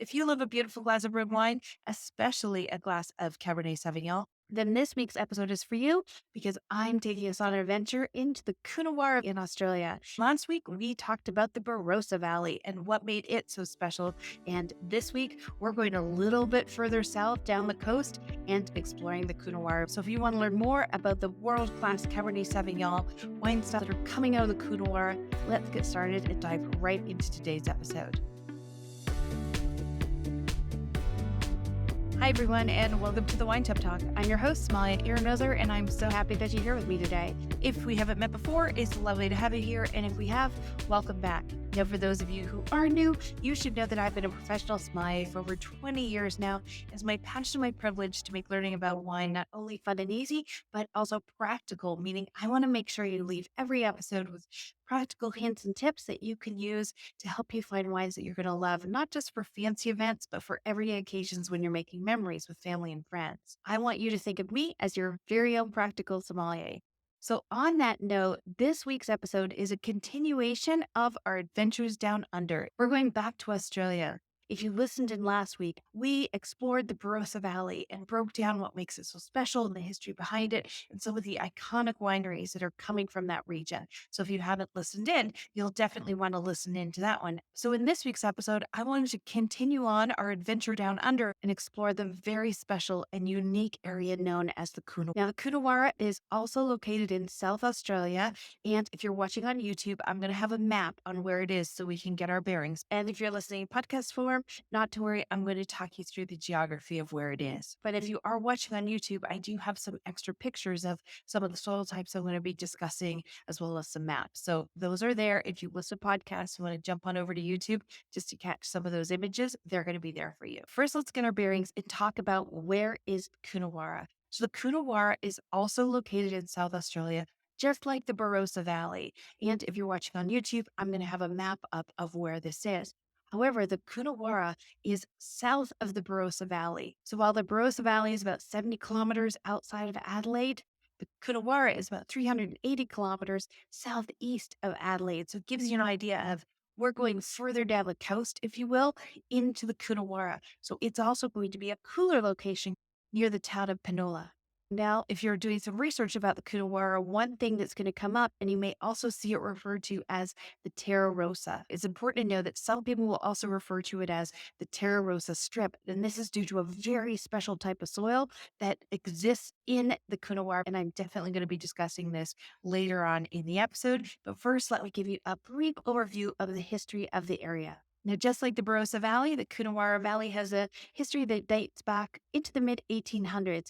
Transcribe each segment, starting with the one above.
If you love a beautiful glass of red wine, especially a glass of Cabernet Sauvignon, then this week's episode is for you because I'm taking us on an adventure into the Coonawarra in Australia. Last week, we talked about the Rossa Valley and what made it so special. And this week, we're going a little bit further south down the coast and exploring the Coonawarra. So if you want to learn more about the world-class Cabernet Sauvignon wine styles that are coming out of the Coonawarra, let's get started and dive right into today's episode. Hi, everyone, and welcome to the Wine Tub Talk. I'm your host, Sommelier Erin, and I'm so happy that you're here with me today. If we haven't met before, it's lovely to have you here, and if we have, welcome back. Now, for those of you who are new, you should know that I've been a professional sommelier for over 20 years now. It's my passion and my privilege to make learning about wine not only fun and easy, but also practical, meaning I want to make sure you leave every episode with practical hints and tips that you can use to help you find wines that you're going to love, not just for fancy events, but for everyday occasions when you're making memories with family and friends. I want you to think of me as your very own practical sommelier. So on that note, this week's episode is a continuation of our adventures down under. We're going back to Australia. If you listened in last week, we explored the Rossa Valley and broke down what makes it so special and the history behind it and some of the iconic wineries that are coming from that region. So if you haven't listened in, you'll definitely want to listen into that one. So in this week's episode, I wanted to continue on our adventure down under and explore the very special and unique area known as the Coonawarra. Now, the Coonawarra is also located in South Australia. And if you're watching on YouTube, I'm going to have a map on where it is so we can get our bearings. And if you're listening in podcast form, not to worry, I'm going to talk you through the geography of where it is. But if you are watching on YouTube, I do have some extra pictures of some of the soil types I'm going to be discussing, as well as some maps. So those are there. If you listen to podcasts and want to jump on over to YouTube just to catch some of those images, they're going to be there for you. First, let's get our bearings and talk about where is Coonawarra. So the Coonawarra is also located in South Australia, just like the Barossa Valley. And if you're watching on YouTube, I'm going to have a map up of where this is. However, the Coonawarra is south of the Barossa Valley. So while the Barossa Valley is about 70 kilometers outside of Adelaide, the Coonawarra is about 380 kilometers southeast of Adelaide. So it gives you an idea of we're going further down the coast, if you will, into the Coonawarra. So it's also going to be a cooler location near the town of Penola. Now, if you're doing some research about the Coonawarra, one thing that's going to come up, and you may also see it referred to as the Terra Rossa. It's important to know that some people will also refer to it as the Terra Rossa Strip, and this is due to a very special type of soil that exists in the Coonawarra, and I'm definitely going to be discussing this later on in the episode. But first, let me give you a brief overview of the history of the area. Now, just like the Barossa Valley, the Coonawarra Valley has a history that dates back into the mid-1800s.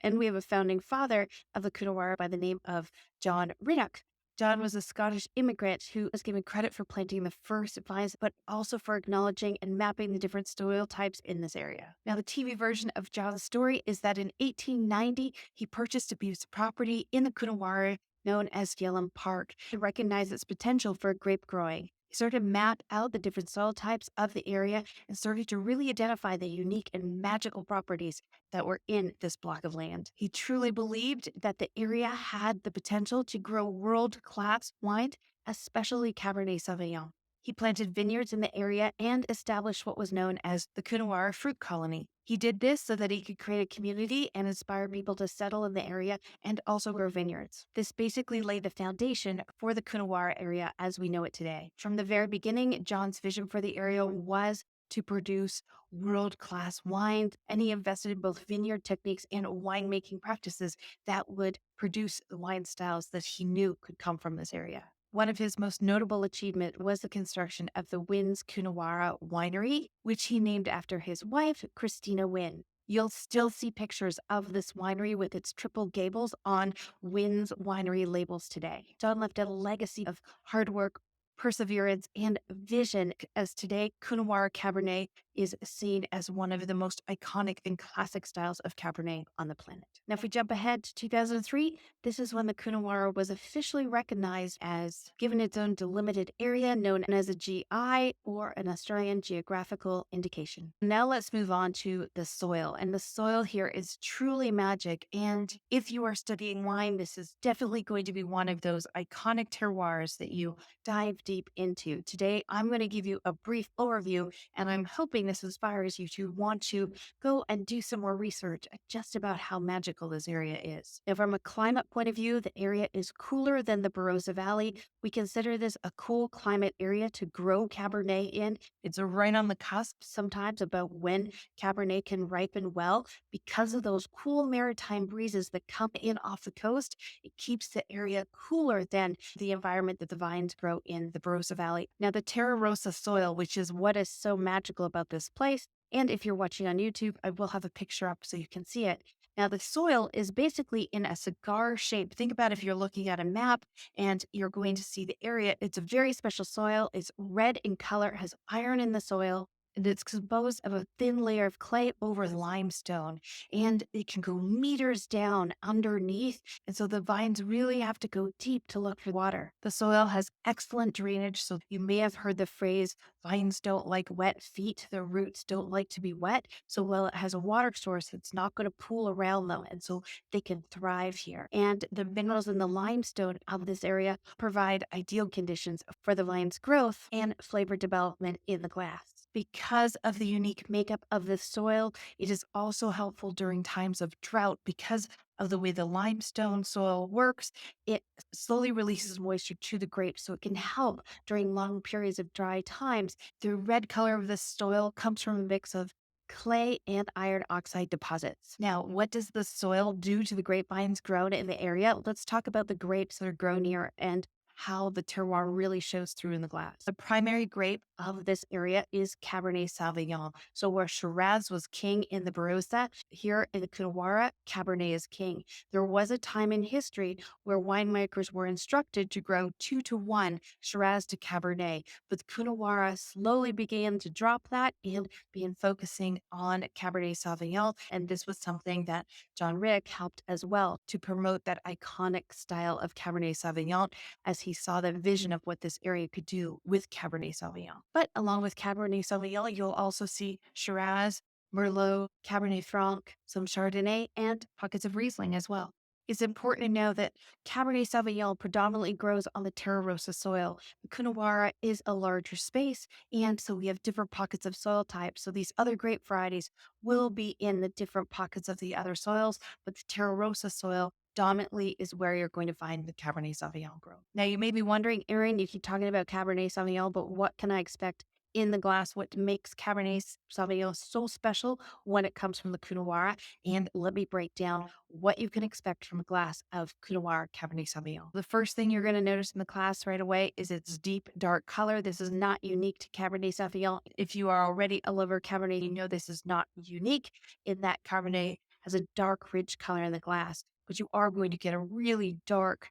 And we have a founding father of the Coonawarra by the name of John Riddoch. John was a Scottish immigrant who was given credit for planting the first vines, but also for acknowledging and mapping the different soil types in this area. Now, the TV version of John's story is that in 1890, he purchased a piece of property in the Coonawarra known as Yellum Park to recognize its potential for grape growing. He started to map out the different soil types of the area and started to really identify the unique and magical properties that were in this block of land. He truly believed that the area had the potential to grow world-class wine, especially Cabernet Sauvignon. He planted vineyards in the area and established what was known as the Coonawarra Fruit Colony. He did this so that he could create a community and inspire people to settle in the area and also grow vineyards. This basically laid the foundation for the Coonawarra area as we know it today. From the very beginning, John's vision for the area was to produce world-class wine, and he invested in both vineyard techniques and winemaking practices that would produce the wine styles that he knew could come from this area. One of his most notable achievements was the construction of the Wynn's Coonawarra Winery, which he named after his wife, Christina Wynn. You'll still see pictures of this winery with its triple gables on Wynn's winery labels today. John left a legacy of hard work, perseverance, and vision, as today Coonawarra Cabernet is seen as one of the most iconic and classic styles of Cabernet on the planet. Now, if we jump ahead to 2003, this is when the Coonawarra was officially recognized as given its own delimited area known as a GI, or an Australian Geographical Indication. Now let's move on to the soil. And the soil here is truly magic. And if you are studying wine, this is definitely going to be one of those iconic terroirs that you dive deep into. Today, I'm going to give you a brief overview, and I'm hoping hoping this inspires you to want to go and do some more research just about how magical this area is. Now, from a climate point of view, the area is cooler than the Barossa Valley. We consider this a cool climate area to grow Cabernet in. It's right on the cusp sometimes about when Cabernet can ripen well. Because of those cool maritime breezes that come in off the coast, it keeps the area cooler than the environment that the vines grow in the Barossa Valley. Now, the Terra Rossa soil, which is what is so magical about this place, and if you're watching on YouTube, I will have a picture up so you can see it. Now, the soil is basically in a cigar shape. Think about if you're looking at a map and you're going to see the area. It's a very special soil. It's red in color, has iron in the soil, and it's composed of a thin layer of clay over limestone. And it can go meters down underneath. And so the vines really have to go deep to look for water. The soil has excellent drainage. So you may have heard the phrase, vines don't like wet feet. Their roots don't like to be wet. So while it has a water source, it's not going to pool around them. And so they can thrive here. And the minerals in the limestone of this area provide ideal conditions for the vine's growth and flavor development in the glass. Because of the unique makeup of the soil, it is also helpful during times of drought because of the way the limestone soil works. It slowly releases moisture to the grapes, so it can help during long periods of dry times. The red color of the soil comes from a mix of clay and iron oxide deposits. Now, what does the soil do to the grapevines grown in the area? Let's talk about the grapes that are grown here and how the terroir really shows through in the glass. The primary grape of this area is Cabernet Sauvignon. So where Shiraz was king in the Barossa, here in the Coonawarra, Cabernet is king. There was a time in history where winemakers were instructed to grow 2-to-1 Shiraz to Cabernet, but the Coonawarra slowly began to drop that and began focusing on Cabernet Sauvignon. And this was something that John Riddoch helped as well to promote that iconic style of Cabernet Sauvignon as he saw the vision of what this area could do with Cabernet Sauvignon. But along with Cabernet Sauvignon, you'll also see Shiraz, Merlot, Cabernet Franc, some Chardonnay, and pockets of Riesling as well. It's important to know that Cabernet Sauvignon predominantly grows on the Terra Rossa soil. The Coonawarra is a larger space, and so we have different pockets of soil types. So these other grape varieties will be in the different pockets of the other soils, but the Terra Rossa soil dominantly is where you're going to find the Cabernet Sauvignon grown. Now, you may be wondering, Erin, you keep talking about Cabernet Sauvignon, but what can I expect in the glass? What makes Cabernet Sauvignon so special when it comes from the Coonawarra? And let me break down what you can expect from a glass of Coonawarra Cabernet Sauvignon. The first thing you're going to notice in the glass right away is its deep, dark color. This is not unique to Cabernet Sauvignon. If you are already a lover of Cabernet, you know this is not unique in that Cabernet has a dark, rich color in the glass, but you are going to get a really dark,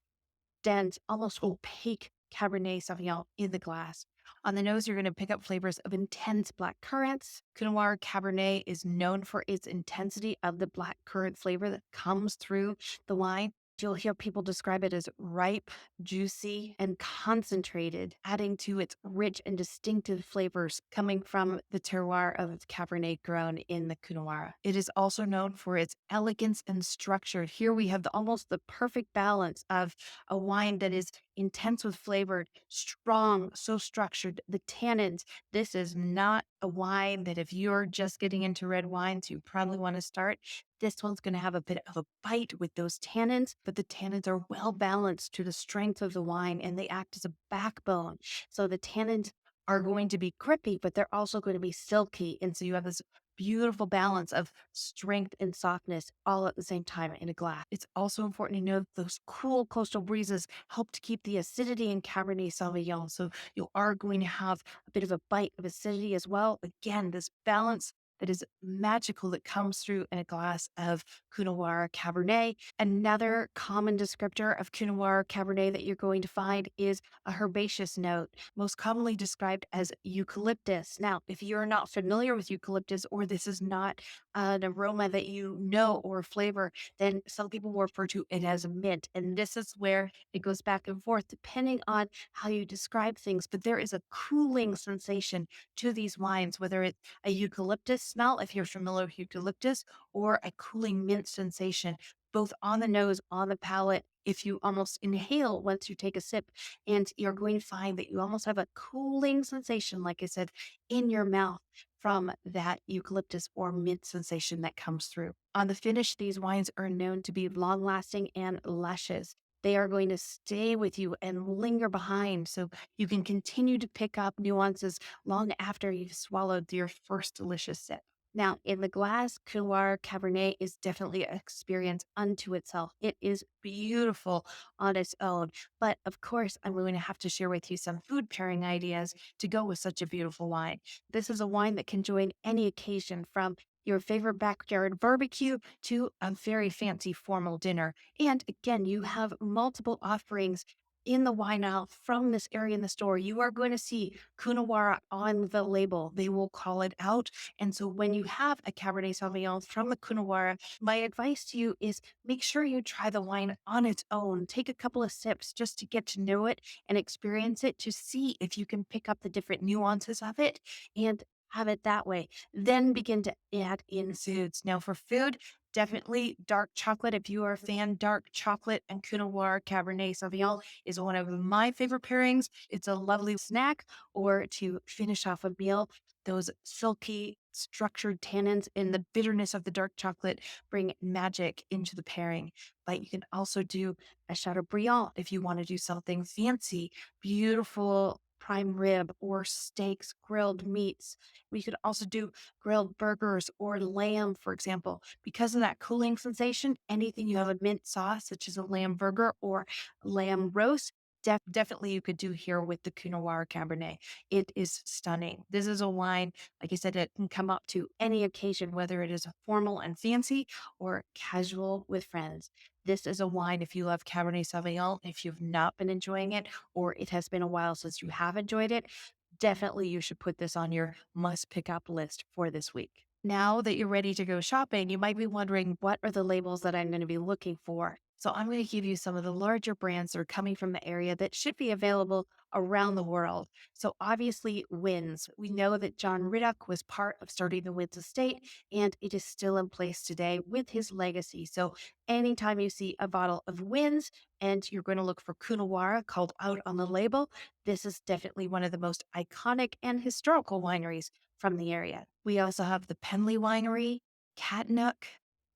dense, almost opaque Cabernet Sauvignon in the glass. On the nose, you're going to pick up flavors of intense black currants. Coonawarra Cabernet is known for its intensity of the black currant flavor that comes through the wine. You'll hear people describe it as ripe, juicy, and concentrated, adding to its rich and distinctive flavors coming from the terroir of Cabernet grown in the Coonawarra. It is also known for its elegance and structure. Here we have almost the perfect balance of a wine that is intense with flavor, strong, so structured. The tannins, this is not a wine that if you're just getting into red wines, you probably want to start. This one's going to have a bit of a bite with those tannins, but the tannins are well balanced to the strength of the wine and they act as a backbone. So the tannins are going to be grippy, but they're also going to be silky. And so you have this beautiful balance of strength and softness all at the same time in a glass. It's also important to note those cool coastal breezes help to keep the acidity in Cabernet Sauvignon. So you are going to have a bit of a bite of acidity as well. Again, this balance that is magical that comes through in a glass of Coonawarra Cabernet. Another common descriptor of Coonawarra Cabernet that you're going to find is a herbaceous note, most commonly described as eucalyptus. Now, if you're not familiar with eucalyptus or this is not an aroma that you know or flavor, then some people will refer to it as mint. And this is where it goes back and forth depending on how you describe things. But there is a cooling sensation to these wines, whether it's a eucalyptus smell, if you're familiar with eucalyptus, or a cooling mint sensation, both on the nose, on the palate, if you almost inhale once you take a sip, and you're going to find that you almost have a cooling sensation, like I said, in your mouth from that eucalyptus or mint sensation that comes through. On the finish, these wines are known to be long lasting and luscious. They are going to stay with you and linger behind so you can continue to pick up nuances long after you've swallowed your first delicious sip. Now, in the glass, Coonawarra Cabernet is definitely an experience unto itself. It is beautiful on its own. But of course, I'm going to have to share with you some food pairing ideas to go with such a beautiful wine. This is a wine that can join any occasion, from your favorite backyard barbecue to a very fancy formal dinner. And again, you have multiple offerings in the wine aisle from this area in the store. You are going to see Coonawarra on the label. They will call it out. And so when you have a Cabernet Sauvignon from the Coonawarra, my advice to you is make sure you try the wine on its own. Take a couple of sips just to get to know it and experience it, to see if you can pick up the different nuances of it and have it that way. Then begin to add in foods. Now, for food, definitely dark chocolate. If you are a fan, dark chocolate and Coonawarra Cabernet Sauvignon is one of my favorite pairings. It's a lovely snack or to finish off a meal. Those silky, structured tannins and the bitterness of the dark chocolate bring magic into the pairing. But you can also do a Chateaubriand if you want to do something fancy, beautiful prime rib or steaks, grilled meats. We could also do grilled burgers or lamb, for example. Because of that cooling sensation, anything you have a mint sauce, such as a lamb burger or lamb roast, definitely you could do here with the Coonawarra Cabernet. It is stunning. This is a wine, like I said, it can come up to any occasion, whether it is formal and fancy or casual with friends. This is a wine, if you love Cabernet Sauvignon, if you've not been enjoying it, or it has been a while since you have enjoyed it, definitely you should put this on your must pick up list for this week. Now that you're ready to go shopping, you might be wondering, what are the labels that I'm going to be looking for? So I'm going to give you some of the larger brands that are coming from the area that should be available around the world. So obviously, Wins. We know that John Riddoch was part of starting the Wins estate, and it is still in place today with his legacy. So anytime you see a bottle of Wins and you're going to look for Coonawarra called out on the label, this is definitely one of the most iconic and historical wineries from the area. We also have the Penley Winery, Catnook,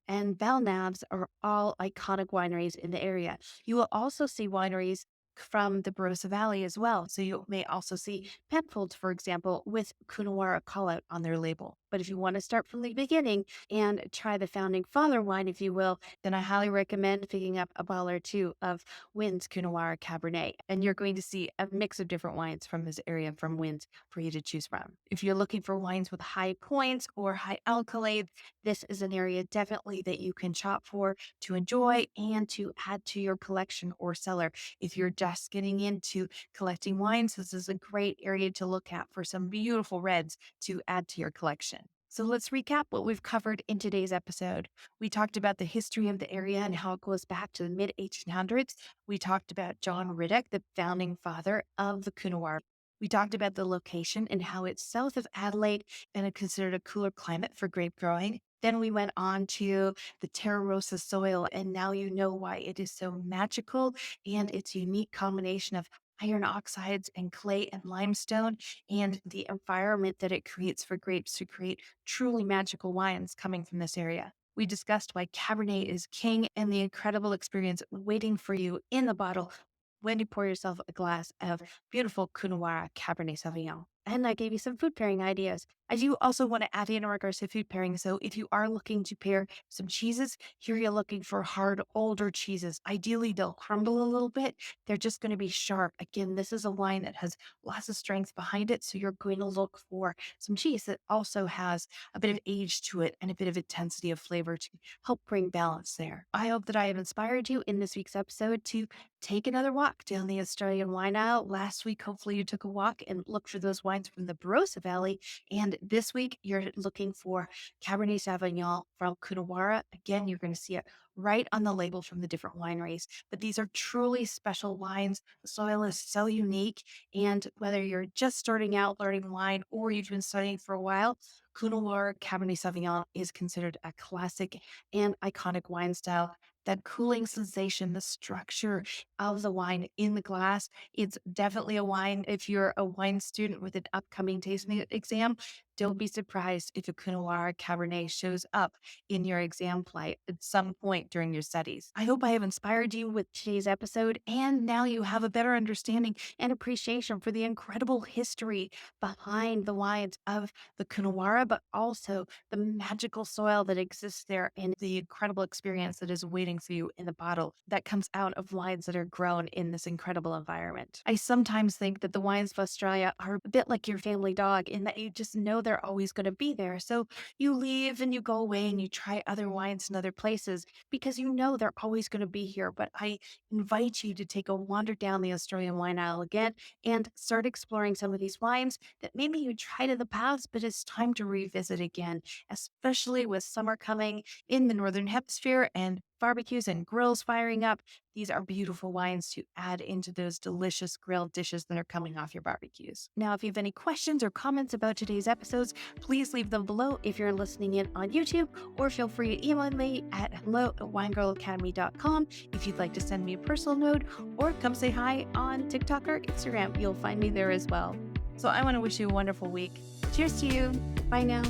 and Belknap's are all iconic wineries in the area. You will also see wineries from the Barossa Valley as well. So you may also see Penfolds, for example, with Coonawarra callout on their label. But if you want to start from the beginning and try the founding father wine, if you will, then I highly recommend picking up a bottle or two of Wynn's Coonawarra Cabernet. And you're going to see a mix of different wines from this area from Wynn's for you to choose from. If you're looking for wines with high points or high alkaloids, this is an area definitely that you can shop for, to enjoy, and to add to your collection or cellar. If you're just getting into collecting wines, this is a great area to look at for some beautiful reds to add to your collection. So let's recap what we've covered in today's episode. We talked about the history of the area and how it goes back to the mid 1800s. We talked about John Riddoch, the founding father of the Coonawarra. We talked about the location and how it's south of Adelaide and it considered a cooler climate for grape growing. Then we went on to the Terra Rossa soil, and now you know why it is so magical and its unique combination of iron oxides and clay and limestone, and the environment that it creates for grapes to create truly magical wines coming from this area. We discussed why Cabernet is king and the incredible experience waiting for you in the bottle when you pour yourself a glass of beautiful Coonawarra Cabernet Sauvignon. And I gave you some food pairing ideas. I do also want to add in regards to food pairing. So if you are looking to pair some cheeses, here you're looking for hard, older cheeses. Ideally, they'll crumble a little bit. They're just going to be sharp. Again, this is a wine that has lots of strength behind it. So you're going to look for some cheese that also has a bit of age to it and a bit of intensity of flavor to help bring balance there. I hope that I have inspired you in this week's episode to take another walk down the Australian wine aisle. Last week, hopefully you took a walk and looked for those wines from the Barossa Valley. And this week, you're looking for Cabernet Sauvignon from Coonawarra. Again, you're going to see it right on the label from the different wineries. But these are truly special wines. The soil is so unique. And whether you're just starting out learning wine or you've been studying for a while, Coonawarra Cabernet Sauvignon is considered a classic and iconic wine style. That cooling sensation, the structure of the wine in the glass, it's definitely a wine. If you're a wine student with an upcoming tasting exam, Don't be surprised if a Coonawarra Cabernet shows up in your exam flight at some point during your studies. I hope I have inspired you with today's episode, and now you have a better understanding and appreciation for the incredible history behind the wines of the Coonawarra, but also the magical soil that exists there and the incredible experience that is waiting for you in the bottle that comes out of wines that are grown in this incredible environment. I sometimes think that the wines of Australia are a bit like your family dog in that you just know they're always going to be there. So you leave and you go away and you try other wines in other places because you know they're always going to be here. But I invite you to take a wander down the Australian wine aisle again and start exploring some of these wines that maybe you tried in the past, but it's time to revisit again, especially with summer coming in the Northern Hemisphere and barbecues and grills firing up. These are beautiful wines to add into those delicious grilled dishes that are coming off your barbecues. Now, if you have any questions or comments about today's episodes, please leave them below if you're listening in on YouTube, or feel free to email me at hello@winegirlacademy.com if you'd like to send me a personal note, or come say hi on TikTok or Instagram. You'll find me there as well. So I want to wish you a wonderful week. Cheers to you. Bye now.